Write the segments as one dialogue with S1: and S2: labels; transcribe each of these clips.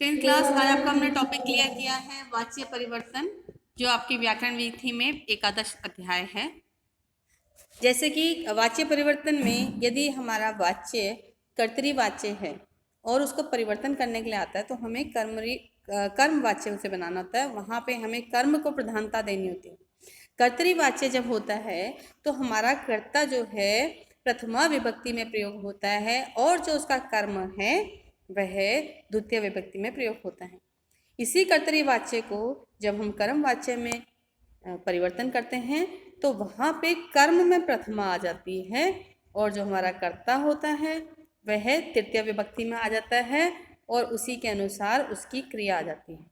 S1: 10th class आज आपका हमने टॉपिक क्लियर किया है वाच्य परिवर्तन, जो आपकी व्याकरण विधि में एकादश अध्याय है। जैसे कि वाच्य परिवर्तन में यदि हमारा वाच्य कर्तरी है और उसको परिवर्तन करने के लिए आता है तो हमें कर्म वाच्य उसे बनाना होता है। वहाँ पे हमें कर्म को प्रधानता देनी होती है। कर्तरी वाच्य जब होता है तो हमारा कर्ता जो है प्रथमा विभक्ति में प्रयोग होता है और जो उसका कर्म है वह द्वितीय विभक्ति में प्रयोग होता है। इसी कर्तरी वाच्य को जब हम कर्म वाच्य में परिवर्तन करते हैं तो वहाँ पे कर्म में प्रथमा आ जाती है और जो हमारा कर्ता होता है वह तृतीय विभक्ति में आ जाता है और उसी के अनुसार उसकी क्रिया आ जाती है।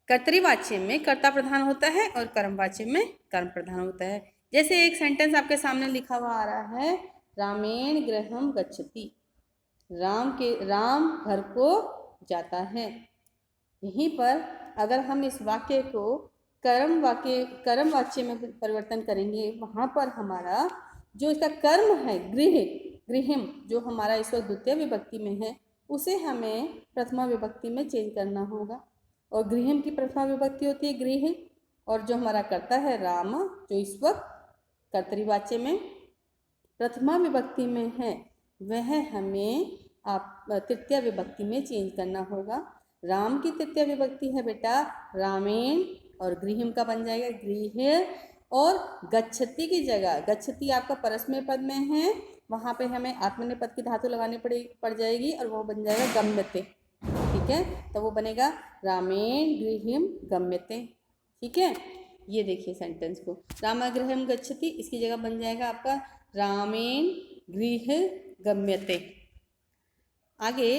S1: कर्तरी वाच्य में कर्ता प्रधान होता है और कर्म वाच्य में कर्म प्रधान होता है। जैसे एक सेंटेंस आपके सामने लिखा हुआ आ रहा है, रामेण गृहम गच्छति, राम घर को जाता है। यहीं पर अगर हम इस वाक्य को कर्म वाच्य में परिवर्तन करेंगे, वहाँ पर हमारा जो इसका कर्म है गृहम, जो हमारा इस वक्त द्वितीय विभक्ति में है, उसे हमें प्रथमा विभक्ति में चेंज करना होगा। और गृहम की प्रथमा विभक्ति होती है गृह, और जो हमारा कर्ता है राम, जो इस वक्त कर्तरी वाच्य में प्रथमा विभक्ति में है, वह हमें तृतीय विभक्ति में चेंज करना होगा। राम की तृतीय विभक्ति है बेटा रामेण, और गृहम का बन जाएगा गृह। और गच्छति की जगह, गच्छति आपका परस्मय पद में है, वहाँ पे हमें आत्मनेपद की धातु लगानी पड़ जाएगी और वो बन जाएगा गम्यते। ठीक है, तो वो बनेगा रामेण गृहम गम्यते। ठीक है, ये देखिए सेंटेंस को, रामगृहम गच्छति, इसकी जगह बन जाएगा आपका रामेण गृह गम्यते। आगे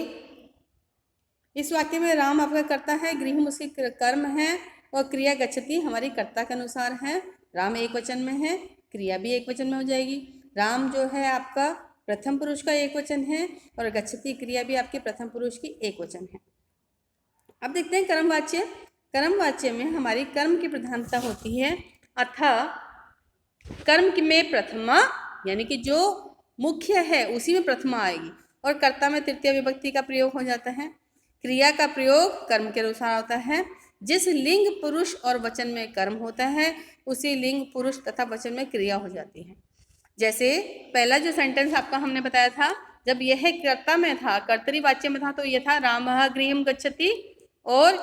S1: इस वाक्य में राम आपका कर्ता है, गृहम उसकी कर्म है और क्रिया गच्छति हमारी कर्ता के अनुसार है। राम एक वचन में है, क्रिया भी एक वचन में हो जाएगी। राम जो है आपका प्रथम पुरुष का एक वचन है और गच्छति क्रिया भी आपके प्रथम पुरुष की एक वचन है। अब देखते हैं कर्मवाच्य। कर्मवाच्य में हमारी कर्म की प्रधानता होती है, अतः कर्म में प्रथमा, यानी कि जो मुख्य है उसी में प्रथमा आएगी, और कर्ता में तृतीय विभक्ति का प्रयोग हो जाता है। क्रिया का प्रयोग कर्म के अनुसार होता है। जिस लिंग पुरुष और वचन में कर्म होता है उसी लिंग पुरुष तथा वचन में क्रिया हो जाती है। जैसे पहला जो सेंटेंस आपका हमने बताया था, जब यह कर्ता में था, कर्तरी वाच्य में था, तो यह था रामः गृहम गच्छति, और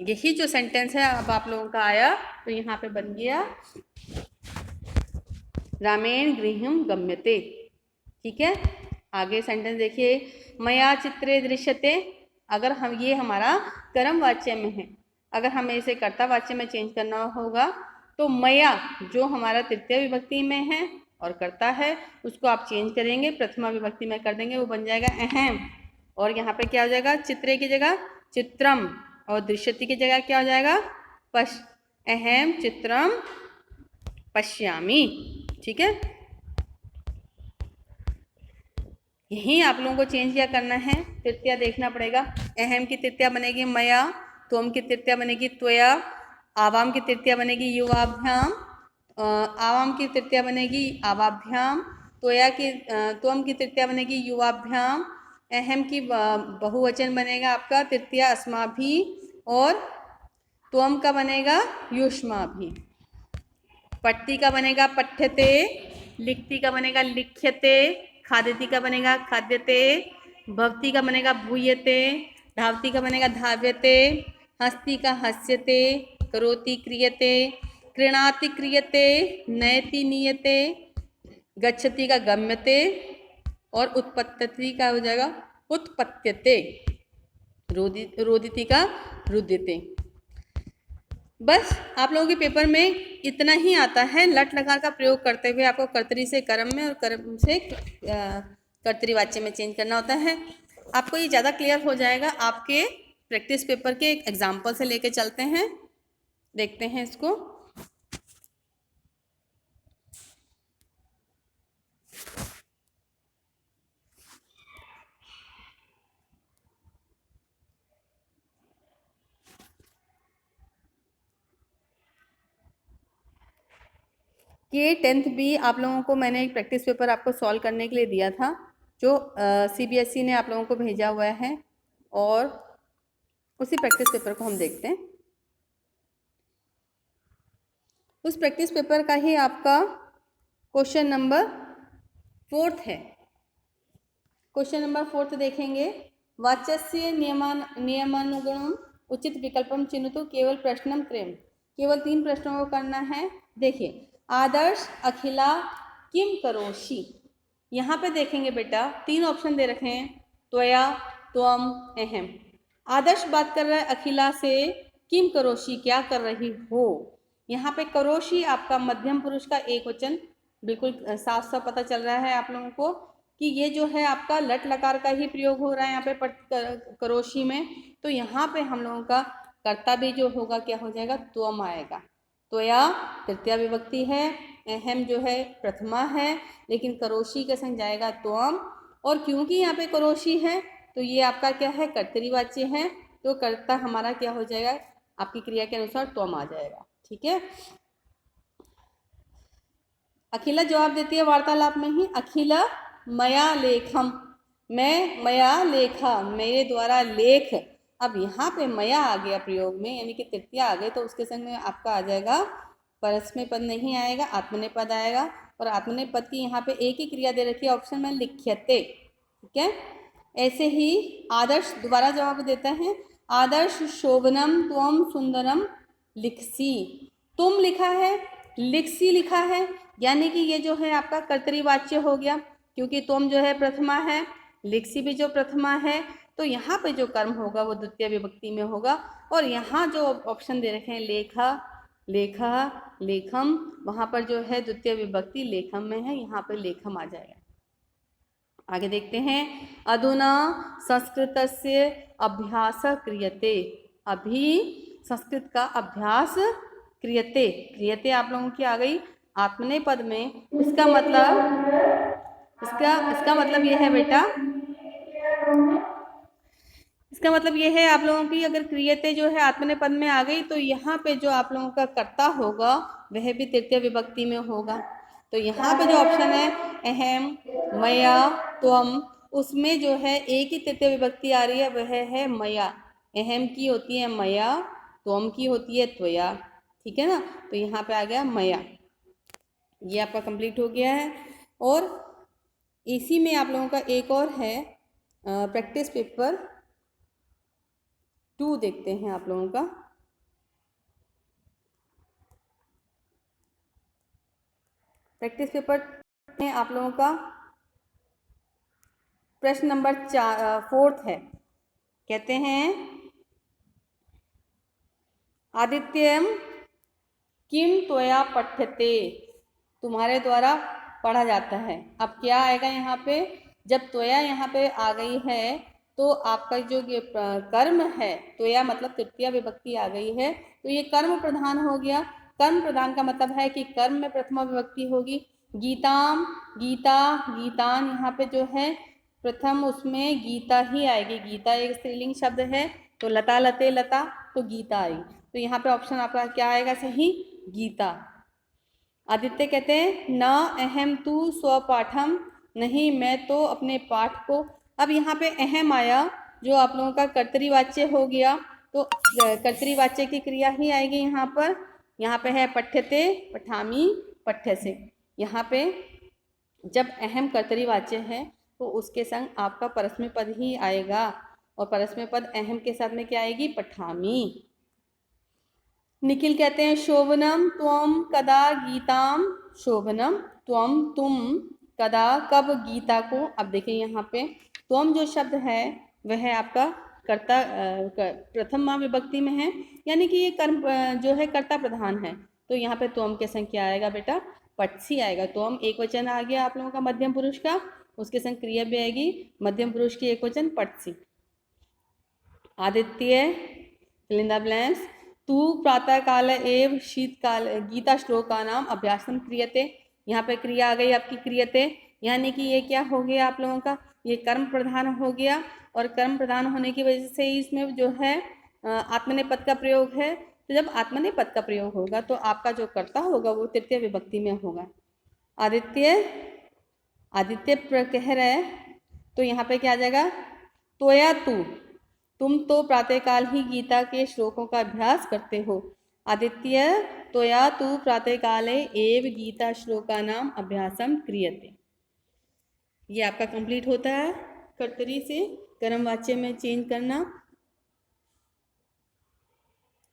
S1: यही जो सेंटेंस है अब आप लोगों का आया तो यहाँ पे बन गया रामेण गृहम गम्यते। ठीक है, आगे सेंटेंस देखिए, मया चित्रे दृश्यते। अगर हम, ये हमारा कर्म वाच्य में है, अगर हमें इसे कर्ता वाच्य में चेंज करना होगा तो मया जो हमारा तृतीय विभक्ति में है और कर्ता है उसको आप चेंज करेंगे, प्रथमा विभक्ति में कर देंगे, वो बन जाएगा अहम। और यहाँ पे क्या हो जाएगा, चित्रे की जगह चित्रम, और दृश्यति की जगह क्या हो जाएगा अहम चित्रम पश्यामि। ठीक है, यही आप लोगों को चेंज क्या करना है, तृतीया देखना पड़ेगा। अहम की तृतीया बनेगी मया, त्वम की तृतीया बनेगी त्वया, आवाम की तृतीया बनेगी युवाभ्याम, आवाम की तृतीया बनेगी आवाभ्याम, त्वम की तृतीया बनेगी युवाभ्याम, अहम की बहुवचन बनेगा आपका तृतीया अस्माभि, और त्वम का बनेगा युष्माभि, पठ्ति का बनेगा पठ्यते, लिखती का बनेगा लिख्यते, खाद्यति का बनेगा खाद्यते, भवती का बनेगा भूयते, धावती का बनेगा धाव्यते, हस्ती का हस्यते, करोति क्रियते, कृणाति क्रियते, नयति नीयते, गच्छति का गम्यते, और उत्पत्ति का हो जाएगा उत्पत्त्यते, रोदिति का रुद्यते। बस आप लोगों के पेपर में इतना ही आता है, लट लकार का प्रयोग करते हुए आपको कर्तरी से कर्म में और कर्म से कर्तरी वाच्य में चेंज करना होता है। आपको ये ज़्यादा क्लियर हो जाएगा। आपके प्रैक्टिस पेपर के एक एग्जाम्पल से लेके चलते हैं, देखते हैं इसको। ये 10th भी आप लोगों को मैंने एक प्रैक्टिस पेपर आपको सॉल्व करने के लिए दिया था, जो CBSE ने आप लोगों को भेजा हुआ है, और उसी प्रैक्टिस पेपर को हम देखते हैं। उस प्रैक्टिस पेपर का ही आपका क्वेश्चन नंबर 4 है। क्वेश्चन नंबर 4 देखेंगे। वाच्यस्य नियमानुगुणम उचित विकल्पम चिन्हितो केवल प्रश्नम त्रयम। केवल 3 प्रश्नों को करना है। देखिए, आदर्श, अखिला, किम करोषि। यहाँ पे देखेंगे बेटा 3 ऑप्शन दे रखे हैं, त्वया, त्वम, अहम। आदर्श बात कर रहा है अखिला से, किम करोषि क्या कर रही हो। यहाँ पे करोषि आपका मध्यम पुरुष का एक वचन, बिल्कुल साफ साफ पता चल रहा है आप लोगों को कि ये जो है आपका लट लकार का ही प्रयोग हो रहा है यहाँ पे करोषि में। तो यहाँ पे हम लोगों का कर्ता भी जो होगा क्या हो जाएगा, त्वम आएगा। त्वया तृतीया विभक्ति है, अहम जो है प्रथमा है, लेकिन करोषि के संग जाएगा त्वम। और क्योंकि यहाँ पे करोषि है तो ये आपका क्या है, कर्तरीवाच्य है, तो कर्ता हमारा क्या हो जाएगा, आपकी क्रिया के अनुसार त्वम आ जाएगा। ठीक है। अखिला जवाब देती है वार्तालाप में ही, अखिला मया लेखम, मैं मया लेखा, मेरे द्वारा लेख। अब यहाँ पे मया आ गया प्रयोग में, यानी कि तृतीया आ गई, तो उसके संग में आपका आ जाएगा परस्मै पद नहीं आएगा, आत्मनेय पद आएगा। और आत्मनेय पद की यहाँ पे एक ही क्रिया दे रखी है ऑप्शन में, लिख्यते। ठीक है। ऐसे ही आदर्श दोबारा जवाब देता है, आदर्श शोभनम त्वम सुंदरम लिखसी। तुम लिखा है, लिखसी लिखा है, यानी कि ये जो है आपका कर्तरीवाच्य हो गया, क्योंकि तुम जो है प्रथमा है, लिखसी भी जो प्रथमा है, तो यहाँ पे जो कर्म होगा वो द्वितीय विभक्ति में होगा। और यहाँ जो ऑप्शन दे रखे हैं लेखा, लेखा, लेखम, वहाँ पर जो है द्वितीय विभक्ति लेखम में है, यहाँ पर लेखम आ जाएगा। आगे देखते हैं। अधुना संस्कृतस्य अभ्यास क्रियते। अभी संस्कृत का अभ्यास क्रियते, क्रियते आप लोगों की आ गई आत्मनेय पद में। इसका मतलब यह है बेटा, इसका मतलब यह है आप लोगों की अगर क्रियते जो है आत्मनेय पद में आ गई तो यहाँ पे जो आप लोगों का कर्ता होगा वह भी तृतीय विभक्ति में होगा। तो यहाँ पे जो ऑप्शन है अहम, मया, त्वम, उसमें जो है एक ही तृतीय विभक्ति आ रही है, वह है मया। अहम की होती है मया, त्वम की होती है त्वया। ठीक है ना, तो यहाँ पे आ गया मया। ये आपका कंप्लीट हो गया है। और इसी में आप लोगों का एक और है प्रैक्टिस पेपर 2 देखते हैं आप लोगों का। प्रैक्टिस पेपर में आप लोगों का प्रश्न नंबर 4 है। कहते हैं आदित्यम किम त्वया पठ्यते, तुम्हारे द्वारा पढ़ा जाता है। अब क्या आएगा यहाँ पे, जब त्वया यहाँ पे आ गई है तो आपका जो ये कर्म है, त्वया मतलब तृतीया विभक्ति आ गई है, तो ये कर्म प्रधान हो गया। कर्म प्रधान का मतलब है कि कर्म में प्रथमा विभक्ति होगी। गीताम, गीता, गीतान, यहाँ पे जो है प्रथम उसमें गीता ही आएगी। गीता एक स्त्रीलिंग शब्द है, तो लता, लते, लता, तो गीता आई। तो यहाँ पे ऑप्शन आपका क्या आएगा सही, गीता। आदित्य कहते हैं न अहम तू स्वपाठम, नहीं मैं तो अपने पाठ को। अब यहाँ पे अहम आया जो आप लोगों का कर्तरीवाच्य हो गया, तो कर्तरीवाच्य की क्रिया ही आएगी यहाँ पर। यहाँ पे है पठ्यते, पठामी, पठ्य से। यहाँ पे जब अहम कर्तरीवाच्य है तो उसके संग आपका परस्मै पद ही आएगा, और परस्मै पद अहम के साथ में क्या आएगी, पठामी। निखिल कहते हैं शोभनम त्वम कदा गीताम, शोभनम त्वम तुम, कदा कब गीता को। अब देखिए यहाँ पे त्वम जो शब्द है वह आपका कर्ता प्रथमा विभक्ति में है, यानी कि ये कर्म जो है कर्ता प्रधान है। तो यहाँ पे त्वम के संग क्या आएगा बेटा, पटसी आएगा। त्वम एक वचन आ गया आप लोगों का मध्यम पुरुष का, उसके संग क्रिया भी आएगी मध्यम पुरुष की एक वचन पटसी। आदित्य फिलिंदा ब्लैंक्स तू प्रातः काल एव शीतकाल गीता श्लोका नाम अभ्यासम क्रियते। यहाँ पे क्रिया आ गई आपकी क्रियते, यानी कि ये क्या हो गया आप लोगों का, ये कर्म प्रधान हो गया। और कर्म प्रधान होने की वजह से इसमें जो है आत्मनेय पद का प्रयोग है। तो जब आत्मनेय पद का प्रयोग होगा तो आपका जो कर्ता होगा वो तृतीय विभक्ति में होगा। आदित्य, आदित्य कह रहा है, तो यहाँ पे क्या आ जाएगा, त्वया तू, तुम तो प्रातःकाल ही गीता के श्लोकों का अभ्यास करते हो। आदित्य त्वया तु प्रातःकाले एव गीता श्लोकानाम अभ्यासम क्रियते। ये आपका कंप्लीट होता है कर्तरी से कर्म वाच्य में चेंज करना।